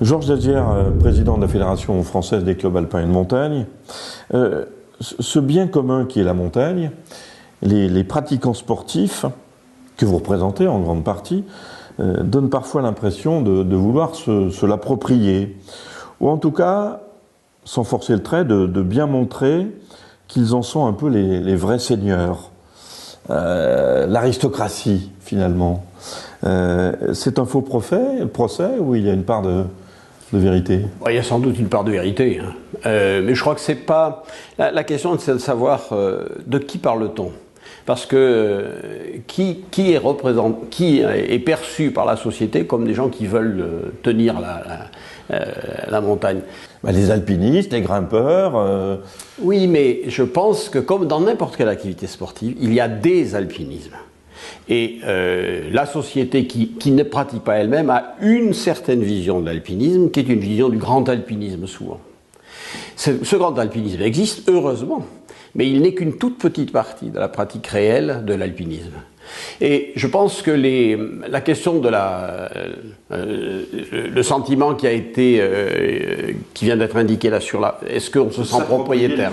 Georges Dazière, président de la Fédération française des clubs alpins et de montagne. Ce bien commun qui est la montagne, les pratiquants sportifs, que vous représentez en grande partie, donnent parfois l'impression de vouloir se l'approprier. Ou en tout cas, sans forcer le trait, de bien montrer qu'ils en sont un peu les vrais seigneurs. L'aristocratie, finalement. C'est un faux procès ou il y a une part de vérité? Il y a sans doute une part de vérité. Hein. Mais je crois que c'est pas... La question, c'est de savoir de qui parle-t-on. Parce que qui est perçu par la société comme des gens qui veulent tenir la montagne? Les alpinistes, les grimpeurs... Oui, mais je pense que comme dans n'importe quelle activité sportive, il y a des alpinismes. Et la société qui ne pratique pas elle-même a une certaine vision de l'alpinisme, qui est une vision du grand alpinisme souvent. Ce grand alpinisme existe, heureusement, mais il n'est qu'une toute petite partie de la pratique réelle de l'alpinisme. Et je pense que la question de le sentiment qui vient d'être indiqué là sur la... Est-ce qu'on se sent propriétaire?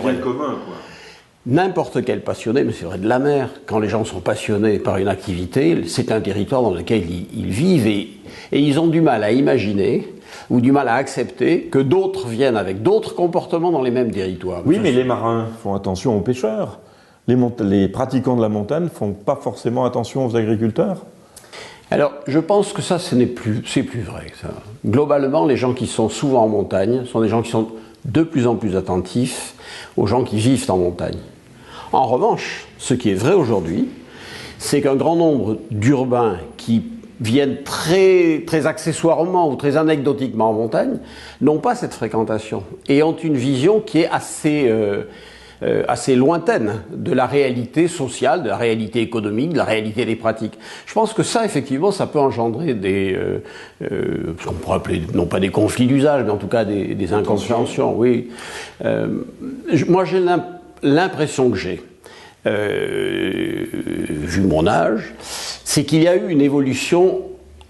N'importe quel passionné, mais c'est vrai de la mer, quand les gens sont passionnés par une activité, c'est un territoire dans lequel ils vivent et ils ont du mal à imaginer ou du mal à accepter que d'autres viennent avec d'autres comportements dans les mêmes territoires. Oui, mais les marins font attention aux pêcheurs. Les pratiquants de la montagne ne font pas forcément attention aux agriculteurs. Alors, je pense que ça, c'est plus vrai. Ça. Globalement, les gens qui sont souvent en montagne sont des gens qui sont de plus en plus attentifs aux gens qui vivent en montagne. En revanche, ce qui est vrai aujourd'hui, c'est qu'un grand nombre d'urbains qui viennent très, très accessoirement ou très anecdotiquement en montagne n'ont pas cette fréquentation et ont une vision qui est assez lointaine de la réalité sociale, de la réalité économique, de la réalité des pratiques. Je pense que ça, effectivement, ça peut engendrer ce qu'on pourrait appeler, non pas des conflits d'usage, mais en tout cas des incompréhensions. Oui. Moi, j'ai l'impression que j'ai, vu mon âge, c'est qu'il y a eu une évolution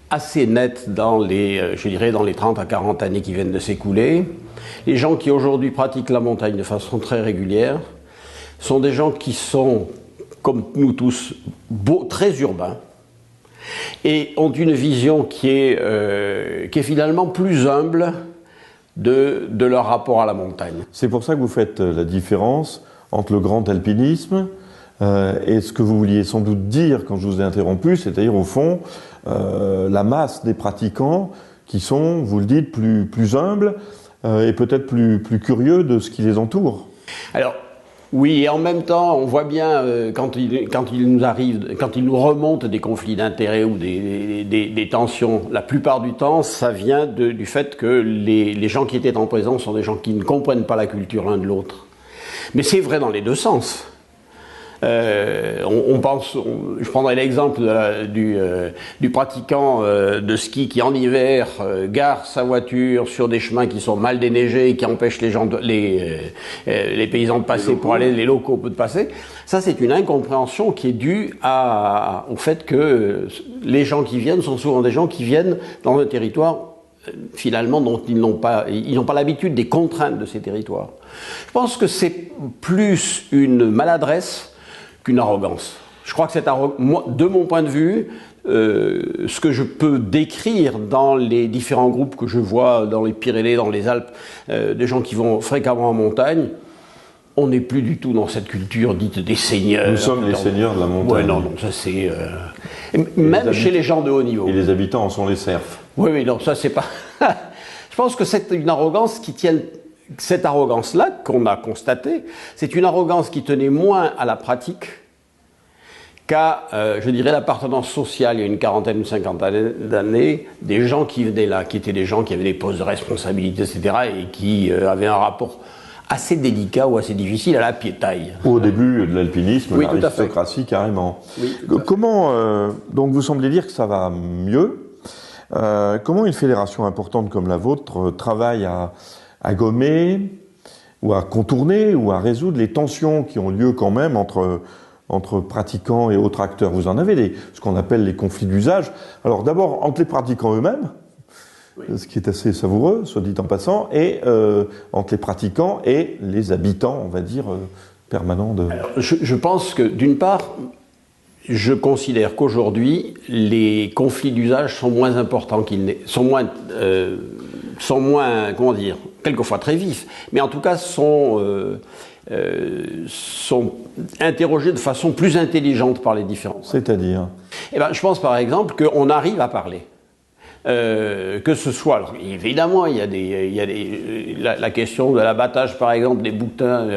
assez nette dans les 30 à 40 années qui viennent de s'écouler. Les gens qui aujourd'hui pratiquent la montagne de façon très régulière sont des gens qui sont, comme nous tous, très urbains et ont une vision qui est finalement plus humble de leur rapport à la montagne. C'est pour ça que vous faites la différence entre le grand alpinisme et ce que vous vouliez sans doute dire quand je vous ai interrompu, c'est-à-dire au fond la masse des pratiquants qui sont, vous le dites, plus humbles et peut-être plus curieux de ce qui les entoure. Alors, oui, et en même temps, on voit bien quand il nous remonte des conflits d'intérêts ou des tensions, la plupart du temps, ça vient du fait que les gens qui étaient en présence sont des gens qui ne comprennent pas la culture l'un de l'autre. Mais c'est vrai dans les deux sens. Je prendrai l'exemple du pratiquant de ski qui en hiver gare sa voiture sur des chemins qui sont mal déneigés et qui empêchent les paysans de passer pour aller, les locaux de passer. Ça, c'est une incompréhension qui est due au fait que les gens qui viennent sont souvent des gens qui viennent dans un territoire finalement dont ils n'ont pas l'habitude des contraintes de ces territoires. Je pense que c'est plus une maladresse qu'une arrogance. Je crois que de mon point de vue, ce que je peux décrire dans les différents groupes que je vois dans les Pyrénées, dans les Alpes, des gens qui vont fréquemment en montagne, on n'est plus du tout dans cette culture dite des seigneurs. Nous sommes les seigneurs de la montagne. Ouais, non, ça c'est... Même chez les gens de haut niveau. Et les habitants en sont les serfs. Oui, non, ça c'est pas... Je pense que c'est une arrogance qui tient... Cette arrogance-là qu'on a constatée, c'est une arrogance qui tenait moins à la pratique qu'à, je dirais, l'appartenance sociale il y a une quarantaine ou 50 d'années, des gens qui venaient là, qui étaient des gens qui avaient des postes de responsabilité, etc., et qui avaient un rapport assez délicat ou assez difficile à la piétaille. Au début de l'alpinisme, oui, l'aristocratie carrément. Oui, comment, donc vous semblez dire que ça va mieux. Comment une fédération importante comme la vôtre travaille à gommer ou à contourner ou à résoudre les tensions qui ont lieu quand même entre pratiquants et autres acteurs? Vous en avez ce qu'on appelle les conflits d'usage. Alors d'abord entre les pratiquants eux-mêmes, ce qui est assez savoureux, soit dit en passant, et entre les pratiquants et les habitants, on va dire, permanents de... Alors, je pense que, d'une part, je considère qu'aujourd'hui, les conflits d'usage sont moins importants sont moins, comment dire, quelquefois très vifs, mais en tout cas sont interrogés de façon plus intelligente par les différents. C'est-à-dire? Eh ben, je pense par exemple qu'on arrive à parler. Que ce soit, alors, évidemment, il y a la question de l'abattage, par exemple, des bouquetins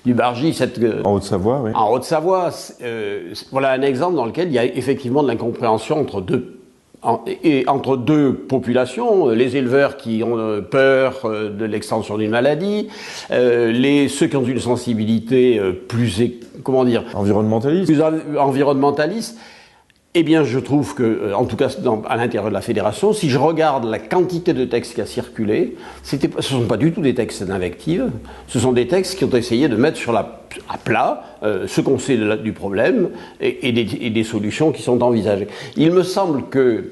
du Bargy. En Haute-Savoie, oui. En Haute-Savoie, voilà un exemple dans lequel il y a effectivement de l'incompréhension entre deux populations, les éleveurs qui ont peur de l'extension d'une maladie, ceux qui ont une sensibilité comment dire, environnementaliste. Plus environnementaliste. Eh bien, je trouve que, en tout cas à l'intérieur de la fédération, si je regarde la quantité de textes qui a circulé, ce ne sont pas du tout des textes d'invective, ce sont des textes qui ont essayé de mettre à plat ce qu'on sait du problème et des solutions qui sont envisagées. Il me semble que,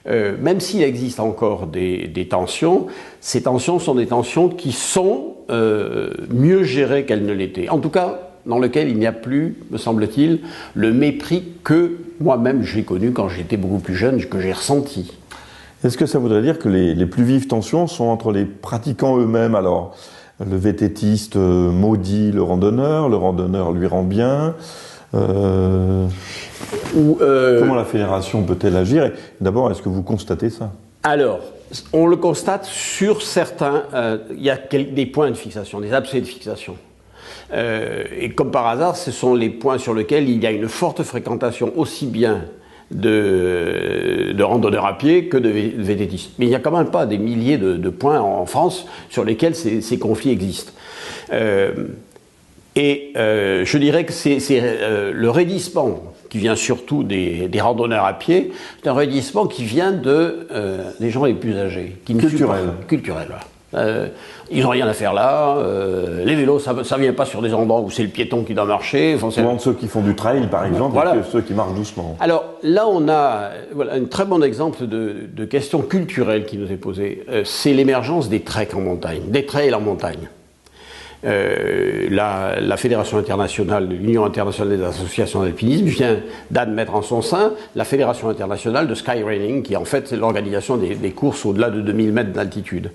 même s'il existe encore des tensions, ces tensions sont des tensions qui sont mieux gérées qu'elles ne l'étaient. En tout cas, dans lequel il n'y a plus, me semble-t-il, le mépris que moi-même j'ai connu quand j'étais beaucoup plus jeune, que j'ai ressenti. Est-ce que ça voudrait dire que les plus vives tensions sont entre les pratiquants eux-mêmes? Alors, le vététiste maudit le randonneur lui rend bien. Comment la fédération peut-elle agir? D'abord, est-ce que vous constatez ça? Alors, on le constate sur certains, il y a des points de fixation, des abcès de fixation. Et comme par hasard, ce sont les points sur lesquels il y a une forte fréquentation aussi bien de randonneurs à pied que de vététistes. Mais il n'y a quand même pas des milliers de points en France sur lesquels ces conflits existent. Je dirais que c'est le raidissement qui vient surtout des randonneurs à pied, c'est un raidissement qui vient des gens les plus âgés. Culturel, voilà. Ils n'ont rien à faire là. Les vélos, ça ne vient pas sur des endroits où c'est le piéton qui doit marcher. Souvent ceux qui font du trail, par exemple, voilà. Et ceux qui marchent doucement. Alors là, on a un très bon exemple de question culturelle qui nous est posée. C'est l'émergence des treks en montagne, des trails en montagne. La Fédération internationale, l'Union internationale des associations d'alpinisme vient d'admettre en son sein la Fédération internationale de skyrunning, qui en fait c'est l'organisation des courses au-delà de 2000 mètres d'altitude.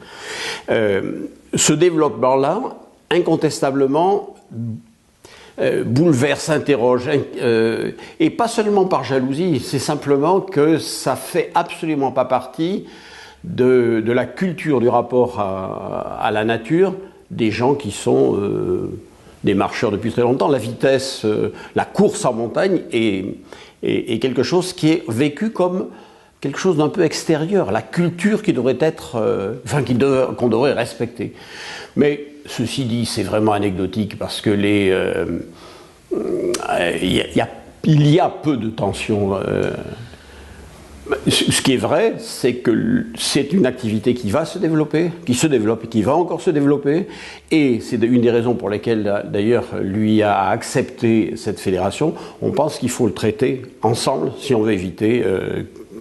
Ce développement-là, incontestablement, bouleverse, interroge, et pas seulement par jalousie, c'est simplement que ça fait absolument pas partie de la culture du rapport à la nature des gens qui sont des marcheurs depuis très longtemps. La vitesse, la course en montagne est quelque chose qui est vécu comme quelque chose d'un peu extérieur, la culture qui devrait être, qu'on devrait respecter. Mais ceci dit, c'est vraiment anecdotique parce que il y a peu de tensions. Ce qui est vrai, c'est que c'est une activité qui va se développer, qui se développe et qui va encore se développer. Et c'est une des raisons pour lesquelles, d'ailleurs, lui a accepté cette fédération. On pense qu'il faut le traiter ensemble si on veut éviter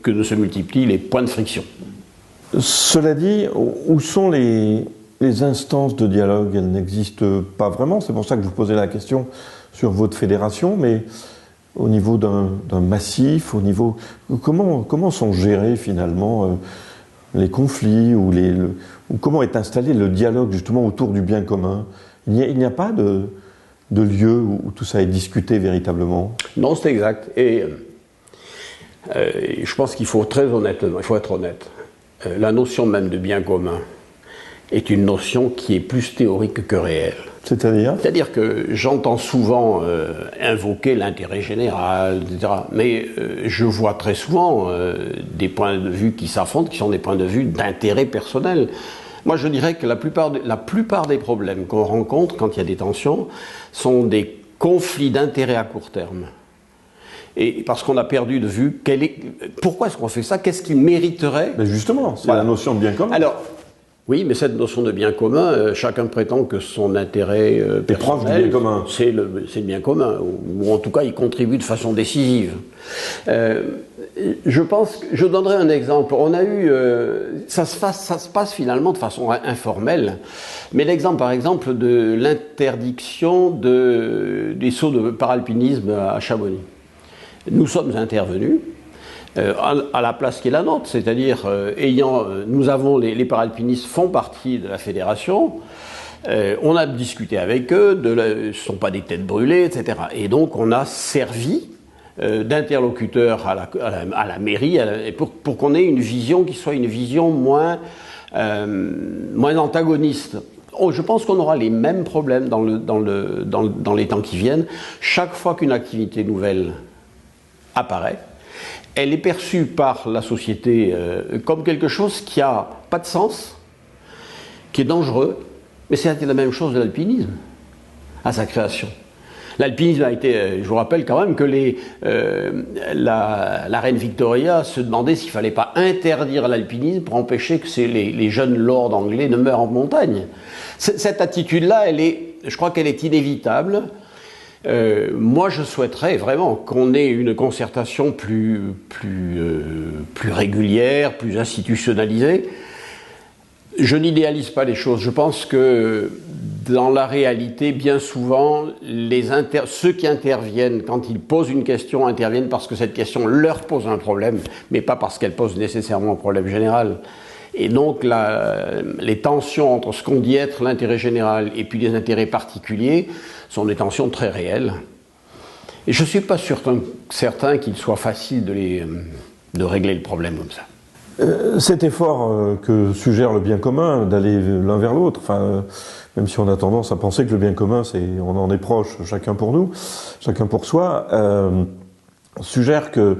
que ne se multiplient les points de friction. Cela dit, où sont les instances de dialogue? Elles n'existent pas vraiment. C'est pour ça que je vous posais la question sur votre fédération, mais au niveau d'un massif, au niveau comment sont gérés finalement les conflits ou comment est installé le dialogue justement autour du bien commun? Il n'y a pas de lieu où tout ça est discuté véritablement? Non, c'est exact. Et je pense qu'il faut être honnête. La notion même de bien commun est une notion qui est plus théorique que réelle. C'est-à-dire que j'entends souvent invoquer l'intérêt général, etc. Mais je vois très souvent des points de vue qui s'affrontent, qui sont des points de vue d'intérêt personnel. Moi, je dirais que la plupart des problèmes qu'on rencontre quand il y a des tensions sont des conflits d'intérêt à court terme. Et parce qu'on a perdu de vue pourquoi est-ce qu'on fait ça? Qu'est-ce qui mériterait? Mais justement, c'est la notion de bien commun. Alors, Oui, mais cette notion de bien commun, chacun prétend que son intérêt personnel, du bien commun. C'est le bien commun, ou en tout cas il contribue de façon décisive. Je donnerai un exemple. On a eu, ça se passe finalement de façon informelle, mais l'exemple par exemple de l'interdiction des sauts de paralpinisme à Chamonix. Nous sommes intervenus. À la place qui est la nôtre, c'est-à-dire les paralpinistes font partie de la fédération, on a discuté avec eux, ce ne sont pas des têtes brûlées, etc. Et donc on a servi d'interlocuteur à la mairie pour qu'on ait une vision qui soit une vision moins antagoniste. Je pense qu'on aura les mêmes problèmes dans les temps qui viennent. Chaque fois qu'une activité nouvelle apparaît, elle est perçue par la société comme quelque chose qui n'a pas de sens, qui est dangereux, mais c'est la même chose de l'alpinisme, à sa création. L'alpinisme a été, je vous rappelle quand même que la reine Victoria se demandait s'il ne fallait pas interdire l'alpinisme pour empêcher que les jeunes lords anglais ne meurent en montagne. Cette attitude-là, je crois qu'elle est inévitable. Moi, je souhaiterais vraiment qu'on ait une concertation plus régulière, plus institutionnalisée. Je n'idéalise pas les choses. Je pense que dans la réalité, bien souvent, ceux qui interviennent, quand ils posent une question, interviennent parce que cette question leur pose un problème, mais pas parce qu'elle pose nécessairement un problème général. Et donc, les tensions entre ce qu'on dit être l'intérêt général et puis les intérêts particuliers sont des tensions très réelles. Et je ne suis pas certain qu'il soit facile de régler le problème comme ça. Cet effort que suggère le bien commun, d'aller l'un vers l'autre, même si on a tendance à penser que le bien commun, on en est proche, chacun pour nous, chacun pour soi, suggère que,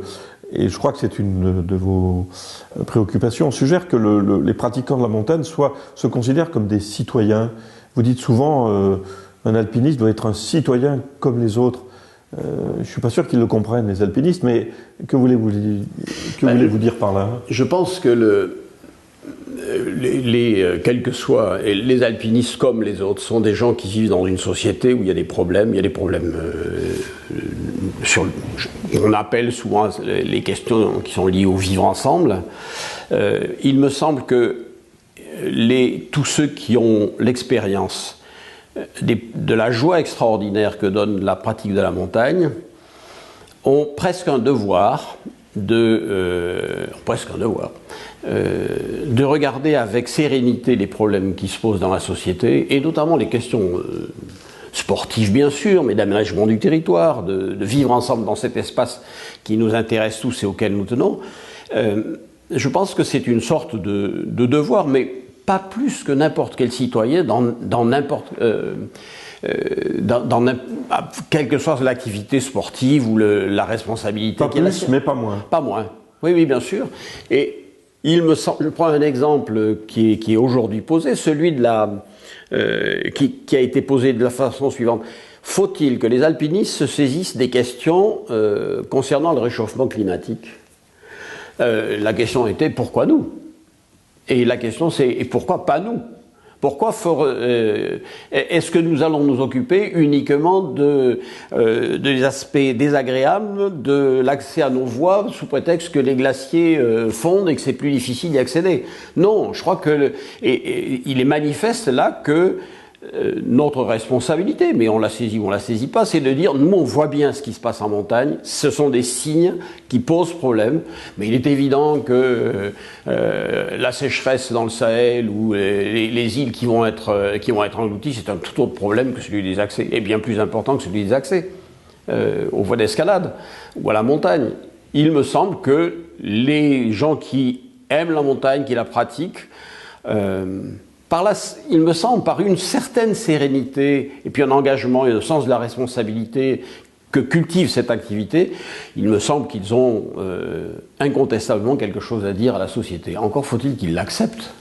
et je crois que c'est une de vos préoccupations, on suggère que les pratiquants de la montagne se considèrent comme des citoyens. Vous dites souvent, un alpiniste doit être un citoyen comme les autres. Je ne suis pas sûr qu'ils le comprennent, les alpinistes, mais que voulez-vous dire par là? Je pense que quels que soient les alpinistes comme les autres sont des gens qui vivent dans une société où il y a des problèmes, on appelle souvent les questions qui sont liées au vivre ensemble. Il me semble que tous ceux qui ont l'expérience de la joie extraordinaire que donne la pratique de la montagne ont presque un devoir de regarder avec sérénité les problèmes qui se posent dans la société, et notamment les questions sportives bien sûr, mais d'aménagement du territoire, de vivre ensemble dans cet espace qui nous intéresse tous et auquel nous tenons. Je pense que c'est une sorte de devoir, mais pas plus que n'importe quel citoyen quelle que soit l'activité sportive ou la responsabilité. Pas plus, mais pas moins. Pas moins. Oui, oui, bien sûr. Et il me semble, je prends un exemple qui est aujourd'hui posé, celui qui a été posé de la façon suivante. Faut-il que les alpinistes se saisissent des questions concernant le réchauffement climatique? La question était pourquoi nous? Et la question c'est et pourquoi pas nous? Pourquoi est-ce que nous allons nous occuper uniquement des aspects désagréables de l'accès à nos voies sous prétexte que les glaciers fondent et que c'est plus difficile d'y accéder? Non, je crois que il est manifeste là que notre responsabilité, mais on la saisit ou on la saisit pas, c'est de dire nous on voit bien ce qui se passe en montagne, ce sont des signes qui posent problème, mais il est évident que la sécheresse dans le Sahel ou les îles qui vont être englouties, c'est un tout autre problème que celui des accès, et bien plus important que celui des accès aux voies d'escalade ou à la montagne. Il me semble que les gens qui aiment la montagne, qui la pratiquent, il me semble, par une certaine sérénité et puis un engagement et un sens de la responsabilité que cultive cette activité, il me semble qu'ils ont incontestablement quelque chose à dire à la société. Encore faut-il qu'ils l'acceptent.